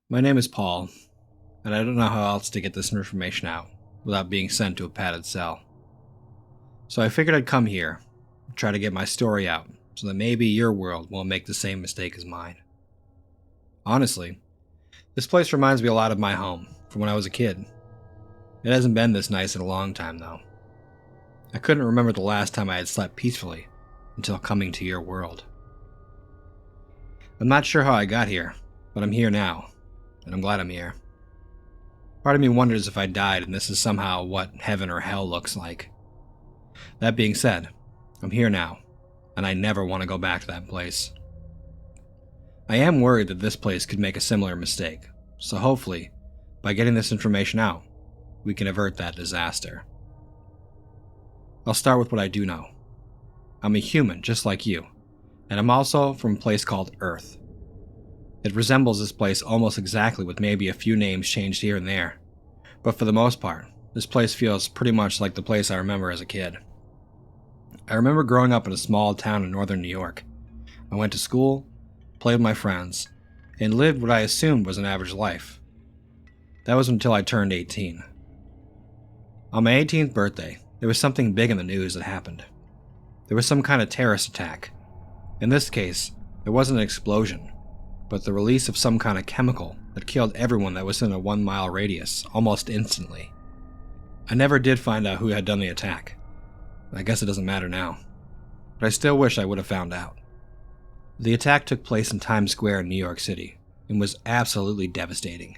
My name is Paul, and I don't know how else to get this information out without being sent to a padded cell. So I figured I'd come here, try to get my story out, so that maybe your world won't make the same mistake as mine. Honestly, this place reminds me a lot of my home from when I was a kid. It hasn't been this nice in a long time, though. I couldn't remember the last time I had slept peacefully until coming to your world. I'm not sure how I got here, but I'm here now, and I'm glad I'm here. Part of me wonders if I died and this is somehow what heaven or hell looks like. That being said, I'm here now, and I never want to go back to that place. I am worried that this place could make a similar mistake, so hopefully, by getting this information out, we can avert that disaster. I'll start with what I do know. I'm a human just like you, and I'm also from a place called Earth. It resembles this place almost exactly with maybe a few names changed here and there, but for the most part, this place feels pretty much like the place I remember as a kid. I remember growing up in a small town in northern New York. I went to school, played with my friends, and lived what I assumed was an average life. That was until I turned 18. On my 18th birthday, there was something big in the news that happened. There was some kind of terrorist attack. In this case, it wasn't an explosion, but the release of some kind of chemical that killed everyone that was in a 1-mile radius almost instantly. I never did find out who had done the attack. I guess it doesn't matter now, but I still wish I would have found out. The attack took place in Times Square in New York City and was absolutely devastating.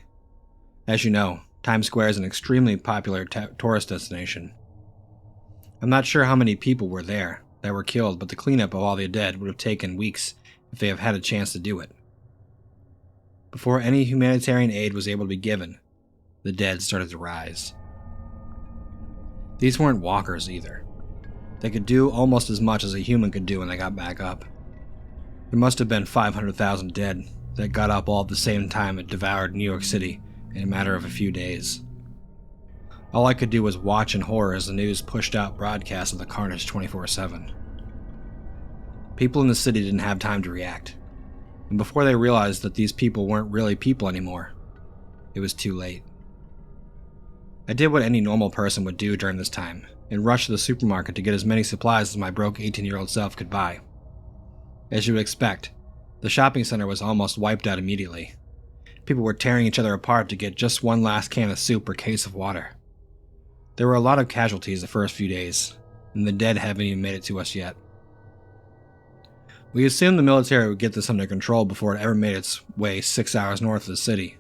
As you know, Times Square is an extremely popular tourist destination. I'm not sure how many people were there that were killed, but the cleanup of all the dead would have taken weeks if they have had a chance to do it. Before any humanitarian aid was able to be given, the dead started to rise. These weren't walkers either. They could do almost as much as a human could do when they got back up. There must have been 500,000 dead that got up all at the same time and devoured New York City in a matter of a few days. All I could do was watch in horror as the news pushed out broadcasts of the carnage 24/7. People in the city didn't have time to react, and before they realized that these people weren't really people anymore, it was too late. I did what any normal person would do during this time, and rushed to the supermarket to get as many supplies as my broke 18-year-old self could buy. As you would expect, the shopping center was almost wiped out immediately. People were tearing each other apart to get just one last can of soup or case of water. There were a lot of casualties the first few days, and the dead haven't even made it to us yet. We assumed the military would get this under control before it ever made its way 6 hours north of the city.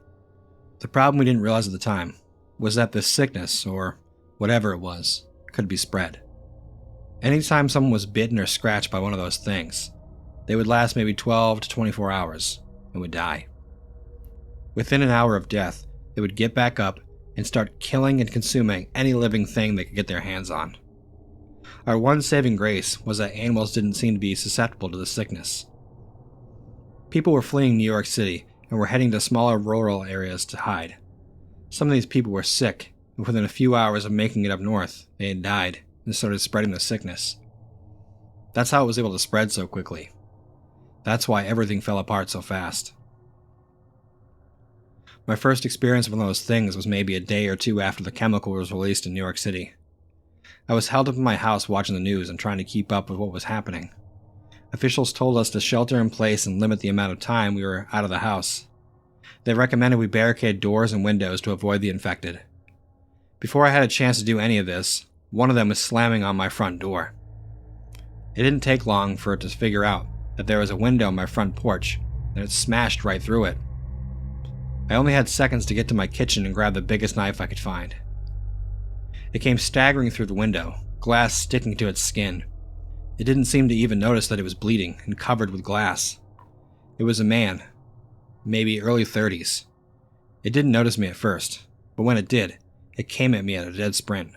The problem we didn't realize at the time was that this sickness, or whatever it was, could be spread. Anytime someone was bitten or scratched by one of those things, they would last maybe 12 to 24 hours and would die. Within an hour of death, they would get back up and start killing and consuming any living thing they could get their hands on. Our one saving grace was that animals didn't seem to be susceptible to the sickness. People were fleeing New York City and were heading to smaller rural areas to hide. Some of these people were sick, and within a few hours of making it up north, they had died and started spreading the sickness. That's how it was able to spread so quickly. That's why everything fell apart so fast. My first experience of one of those things was maybe a day or two after the chemical was released in New York City. I was held up in my house watching the news and trying to keep up with what was happening. Officials told us to shelter in place and limit the amount of time we were out of the house. They recommended we barricade doors and windows to avoid the infected. Before I had a chance to do any of this, one of them was slamming on my front door. It didn't take long for it to figure out that there was a window on my front porch, and it smashed right through it. I only had seconds to get to my kitchen and grab the biggest knife I could find. It came staggering through the window, glass sticking to its skin. It didn't seem to even notice that it was bleeding and covered with glass. It was a man, maybe early 30s. It didn't notice me at first, but when it did, it came at me at a dead sprint.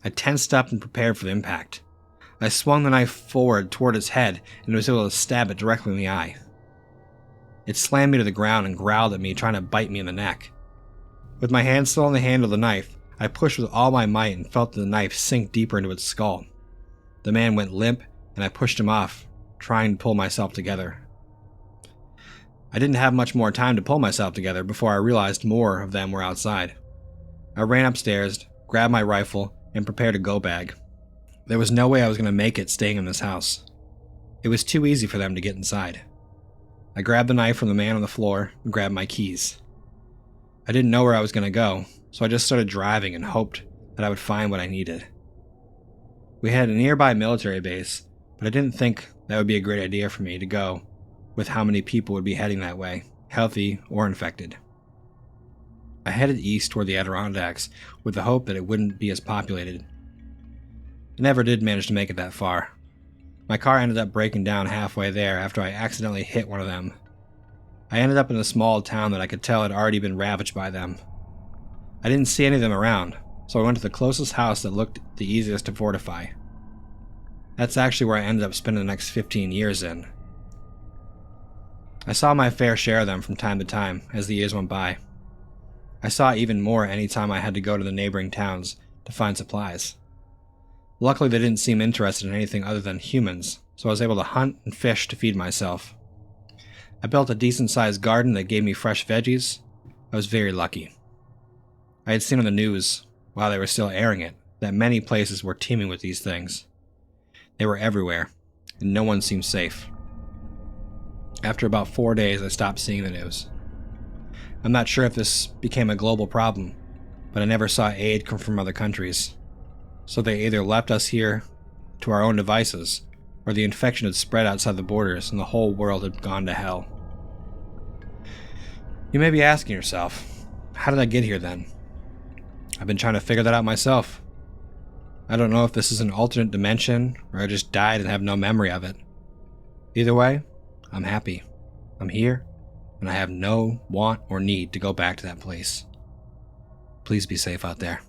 I tensed up and prepared for the impact. I swung the knife forward toward its head and was able to stab it directly in the eye. It slammed me to the ground and growled at me, trying to bite me in the neck. With my hand still on the handle of the knife, I pushed with all my might and felt the knife sink deeper into its skull. The man went limp, and I pushed him off, trying to pull myself together. I didn't have much more time to pull myself together before I realized more of them were outside. I ran upstairs, grabbed my rifle, and prepared a go bag. There was no way I was going to make it staying in this house. It was too easy for them to get inside. I grabbed the knife from the man on the floor and grabbed my keys. I didn't know where I was going to go, so I just started driving and hoped that I would find what I needed. We had a nearby military base, but I didn't think that would be a great idea for me to go with how many people would be heading that way, healthy or infected. I headed east toward the Adirondacks with the hope that it wouldn't be as populated. I never did manage to make it that far. My car ended up breaking down halfway there after I accidentally hit one of them. I ended up in a small town that I could tell had already been ravaged by them. I didn't see any of them around, so I went to the closest house that looked the easiest to fortify. That's actually where I ended up spending the next 15 years in. I saw my fair share of them from time to time as the years went by. I saw even more any time I had to go to the neighboring towns to find supplies. Luckily, they didn't seem interested in anything other than humans, so I was able to hunt and fish to feed myself. I built a decent-sized garden that gave me fresh veggies. I was very lucky. I had seen on the news, while they were still airing it, that many places were teeming with these things. They were everywhere, and no one seemed safe. After about 4 days, I stopped seeing the news. I'm not sure if this became a global problem, but I never saw aid come from other countries. So they either left us here to our own devices, or the infection had spread outside the borders and the whole world had gone to hell. You may be asking yourself, how did I get here then? I've been trying to figure that out myself. I don't know if this is an alternate dimension, or I just died and have no memory of it. Either way, I'm happy. I'm here, and I have no want or need to go back to that place. Please be safe out there.